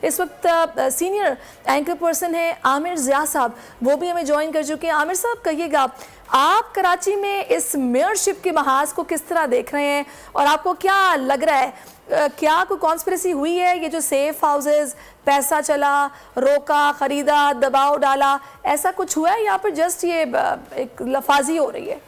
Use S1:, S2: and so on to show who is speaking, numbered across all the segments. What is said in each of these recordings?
S1: इस वक्त senior anchor person है आमिर ज़िया साहब, वो भी हमें ज्वाइन कर चुके हैं। आमिर साहब, कहिएगा आप कराची में इस मेयरशिप के महाज को किस तरह देख रहे हैं और आपको क्या लग रहा है, क्या कोई कॉन्स्पिरेसी हुई है? ये जो सेफ हाउसेस, पैसा चला, रोका, खरीदा, दबाव डाला, ऐसा कुछ हुआ है या फिर जस्ट ये एक लफाजी हो रही है?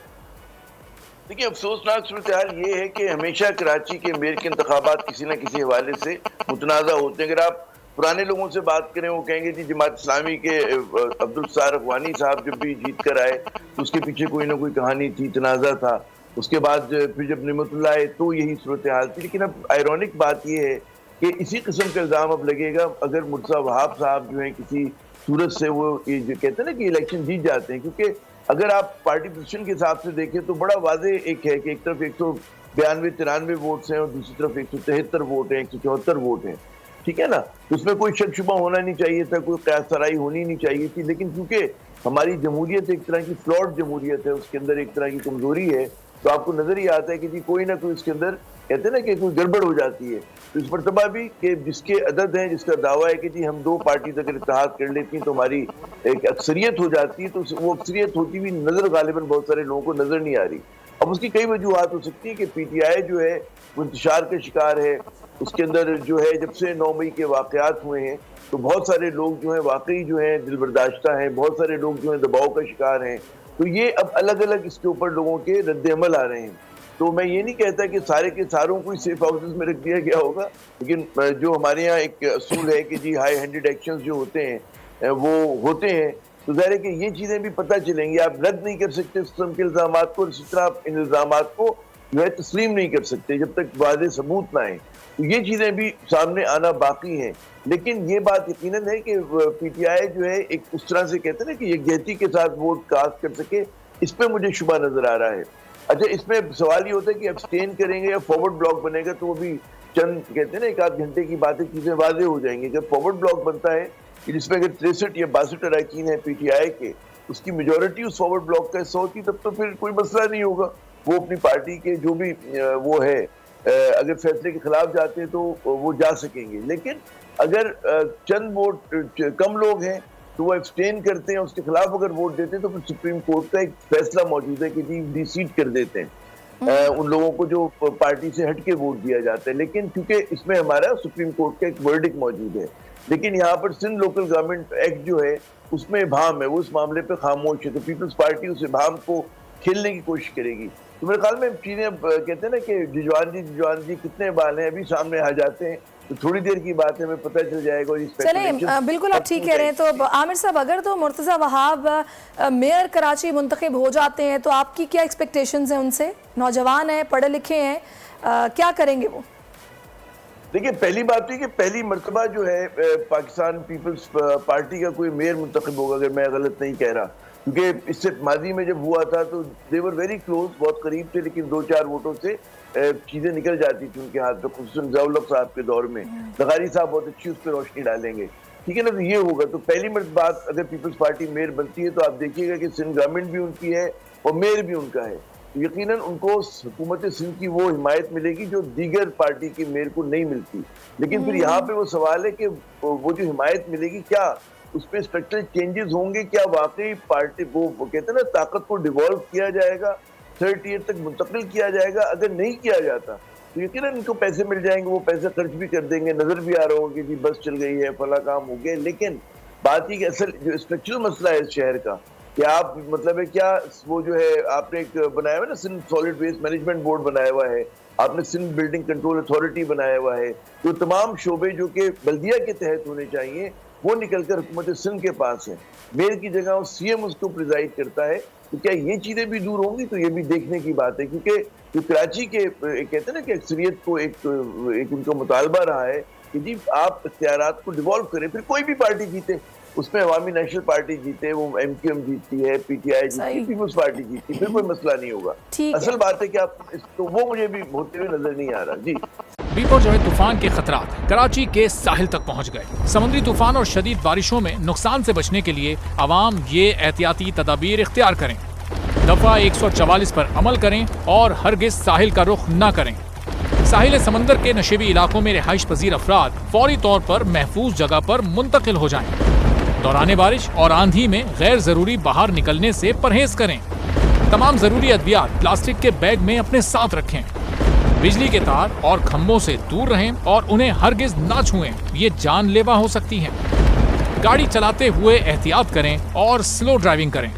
S2: देखिए, अफसोसनाक सूरत हाल ये है कि हमेशा कराची के मेयर के इंतखाबात किसी न किसी हवाले से मुतनाज़ा होते हैं। अगर आप पुराने लोगों से बात करें, वो कहेंगे जी जमात इस्लामी के अब्दुल सत्तार अखवानी साहब जब भी जीत कर आए तो उसके पीछे कोई ना कोई कहानी थी, तनाज़ा था। उसके बाद फिर जब निमतुल्लाह आए तो यही सूरत हाल थी। लेकिन अब आयरॉनिक बात यह है कि इसी किस्म का इल्ज़ाम अब लगेगा अगर मुर्तज़ा वहाब साहब जो है किसी सूरत से वो ये जो कहते हैं ना कि इलेक्शन जीत जाते हैं। क्योंकि अगर आप पार्टी पोजीशन के हिसाब से देखें तो बड़ा वाज़े एक है कि एक तरफ 192-93 वोट्स हैं और दूसरी तरफ 173 वोट हैं, 174 वोट हैं, ठीक है ना। तो उसमें कोई शक शुबा होना नहीं चाहिए था, कोई क़यास सराई होनी नहीं चाहिए थी। लेकिन क्योंकि हमारी जमहूरियत एक तरह की फ्लॉड जमहूरियत है, उसके अंदर एक तरह की कमजोरी है, तो आपको नजर ही आता है कि जी कोई ना कोई इसके अंदर कहते हैं ना कि कोई गड़बड़ हो जाती है। तो इस मरतबा भी कि जिसके अदद हैं, जिसका दावा है कि जी हम 2 पार्टी अगर इत्तेहाद कर लेती हैं तो हमारी एक अक्सरियत हो जाती है, तो वो अक्सरियत होती हुई नजर गालिबन बहुत सारे लोगों को नजर नहीं आ रही। अब उसकी कई वजूहत हो सकती है कि PTI जो है वो इंतशार का शिकार है। उसके अंदर जो है जब से 9 मई के वाकयात हुए हैं तो बहुत सारे लोग जो है वाकई जो है दिलबर्दाश्ता हैं, बहुत सारे लोग जो है दबाव का शिकार हैं। तो ये अब अलग अलग इसके ऊपर लोगों के रद्द अमल आ रहे हैं। तो मैं ये नहीं कहता कि सारे के सारों को सेफ हाउसेस में रख दिया गया होगा, लेकिन जो हमारे यहाँ एक असूल है कि जी हाई हैंडेड एक्शंस जो होते हैं वो होते हैं, तो ज़ाहिर है कि ये चीज़ें भी पता चलेंगी। आप रद्द नहीं कर सकते इस किस्म के इल्ज़ामात को, इसी तरह आप इन इल्ज़ामात को जो है तस्लीम नहीं कर सकते जब तक वाज़ेह सबूत ना आए। तो ये चीज़ें भी सामने आना बाकी हैं। लेकिन ये बात यकीनन है कि PTI जो है एक उस तरह से कहते हैं ना कि यकजहती के साथ वोट कास्ट कर सके, इस पर मुझे शुबा नजर आ रहा है। अच्छा, इसमें सवाल ये होता है कि अब्सटेन करेंगे या फॉरवर्ड ब्लॉक बनेगा, तो वो भी चंद कहते हैं ना 1 आध घंटे की बातें, चीजें वाजे हो जाएंगी। जब फॉरवर्ड ब्लॉक बनता है जिसमें अगर 63 या 62 अरकान है PTI के, उसकी मेजोरिटी उस फॉरवर्ड ब्लॉक का हिस्सा होती, तब तो फिर कोई मसला नहीं होगा। वो अपनी पार्टी के जो भी वो है अगर फैसले के खिलाफ जाते हैं तो वो जा सकेंगे। लेकिन अगर चंद वोट कम लोग हैं तो वो एब्सटेन करते हैं, उसके खिलाफ अगर वोट देते हैं तो फिर सुप्रीम कोर्ट का एक फैसला मौजूद है कि जी डिसीट कर देते हैं उन लोगों को जो पार्टी से हट के वोट दिया जाता है। लेकिन क्योंकि इसमें हमारा सुप्रीम कोर्ट का एक वर्डिक्ट मौजूद है, लेकिन यहाँ पर सिंध लोकल गवर्नमेंट एक्ट जो है उसमें इबाहम है, वो इस मामले पर खामोश है। तो पीपल्स पार्टी उस इबाहम को खेलने की कोशिश करेगी। तो मेरे ख्याल में चीजें कहते हैं ना कि जिजवान जी कितने बाल हैं अभी सामने आ जाते हैं, तो थोड़ी देर की बात है, हमें पता चल जाएगा।
S1: चले, बिल्कुल आप ठीक कह रहे हैं। तो आमिर साहब, अगर तो मुर्तज़ा वहाब मेयर कराची मुंतखब हो जाते हैं तो आपकी क्या एक्सपेक्टेशंस हैं उनसे? नौजवान हैं, पढ़े लिखे हैं, क्या करेंगे वो?
S2: देखिए, पहली बात है कि पहली मरतबा जो है पाकिस्तान पीपल्स पार्टी का कोई मेयर मुंतखब होगा, अगर मैं गलत नहीं कह रहा। क्योंकि इससे माजी में जब हुआ था तो दे वर वेरी क्लोज, बहुत करीब थे, लेकिन 2-4 वोटों से चीजें निकल जाती थी उनके हाथ में, खुसूसन ज़ियाउल-हक साहब के दौर में। लगारी साहब बहुत अच्छी उस पर रोशनी डालेंगे, ठीक है ना। तो ये होगा। तो पहली बात, अगर पीपल्स पार्टी मेयर बनती है तो आप देखिएगा कि सिंध गवर्नमेंट भी उनकी है और मेयर भी उनका है। तो यकीनन उनको हुकूमत सिंध की वो हिमायत मिलेगी जो दीगर पार्टी के मेयर को नहीं मिलती। लेकिन फिर यहाँ पे वो सवाल है कि वो जो हिमायत मिलेगी, क्या उसमें स्ट्रक्चरल चेंजेस होंगे? क्या वाकई पार्टी वो कहते हैं ना ताकत को डिवॉल्व किया जाएगा, 3rd टियर तक मुंतकिल किया जाएगा? अगर नहीं किया जाता तो यकीनन इनको पैसे मिल जाएंगे, वो पैसे खर्च भी कर देंगे, नजर भी आ रहा होगा कि जी बस चल गई है, फला काम हो गया। लेकिन बात ही कि असल जो स्ट्रक्चरल मसला है इस शहर का, कि आप मतलब है क्या वो जो है आपने एक बनाया हुआ है ना, Sindh solid waste management board बनाया हुआ है, आपने सिंध बिल्डिंग कंट्रोल अथॉरिटी बनाया हुआ है। तो तमाम शोबे जो कि बल्दिया के तहत होने चाहिए वो निकलकर हुकूमत सिंध के पास है। मेयर की जगह CM उसको प्रिजाइड करता है। तो क्या ये चीजें भी दूर होंगी? तो ये भी देखने की बात है, क्योंकि जो कराची के कहते हैं ना कि अक्सरियत को एक उनका मुतालबा रहा है कि जी आप इख्तियारात को डिवॉल्व करें। फिर कोई भी पार्टी जीते, उसमें अवामी नेशनल पार्टी जीते, वो MQM जीतती है, PTI जीतती है, पीपल्स पार्टी जीतती है, फिर कोई मसला नहीं होगा। असल बात है कि आप तो वो मुझे भी होते हुए नजर नहीं आ रहा। जी,
S3: बिपरजॉय तूफान के खतरात कराची के साहिल तक पहुंच गए। समुद्री तूफान और शदीद बारिशों में नुकसान से बचने के लिए आवाम ये एहतियाती तदाबीर इख्तियार करें। दफा 144 पर अमल करें और हरगिज साहिल का रुख न करें। साहिल समंदर के नशेबी इलाकों में रिहाइश पजीर अफराद फौरी तौर पर महफूज जगह पर मुंतकिल हो जाएं। दौरान बारिश और आंधी में गैर जरूरी बाहर निकलने से परहेज करें। तमाम जरूरी अद्वियात प्लास्टिक के बैग में अपने साथ रखें। बिजली के तार और खंभों से दूर रहें और उन्हें हरगिज ना छुएं, ये जानलेवा हो सकती हैं। गाड़ी चलाते हुए एहतियात करें और स्लो ड्राइविंग करें।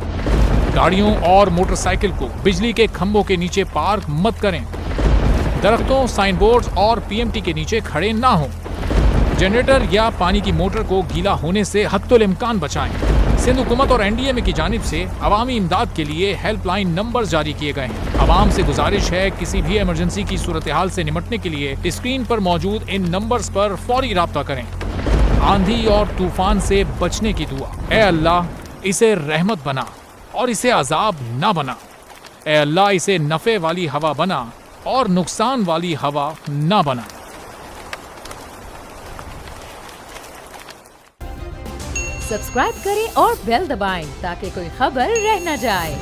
S3: गाड़ियों और मोटरसाइकिल को बिजली के खंभों के नीचे पार्क मत करें। दरख्तों, साइन बोर्ड और पीएमटी के नीचे खड़े ना हों। जनरेटर या पानी की मोटर को गीला होने से हत्तुल इम्कान बचाएं। सिंध हुकूमत और एनडीएमए की जानिब से अवामी इमदाद के लिए हेल्पलाइन नंबर जारी किए गए हैं। आवाम से गुजारिश है किसी भी इमरजेंसी की सूरत हाल से निपटने के लिए स्क्रीन पर मौजूद इन नंबर्स पर फौरी राब्ता करें। आंधी और तूफान से बचने की दुआ। ए अल्लाह, इसे रहमत बना और इसे अजाब ना बना। ए अल्लाह, इसे नफे वाली हवा बना और नुकसान वाली हवा ना बना।
S4: सब्सक्राइब करें और बेल दबाएं ताकि कोई खबर रह न जाए।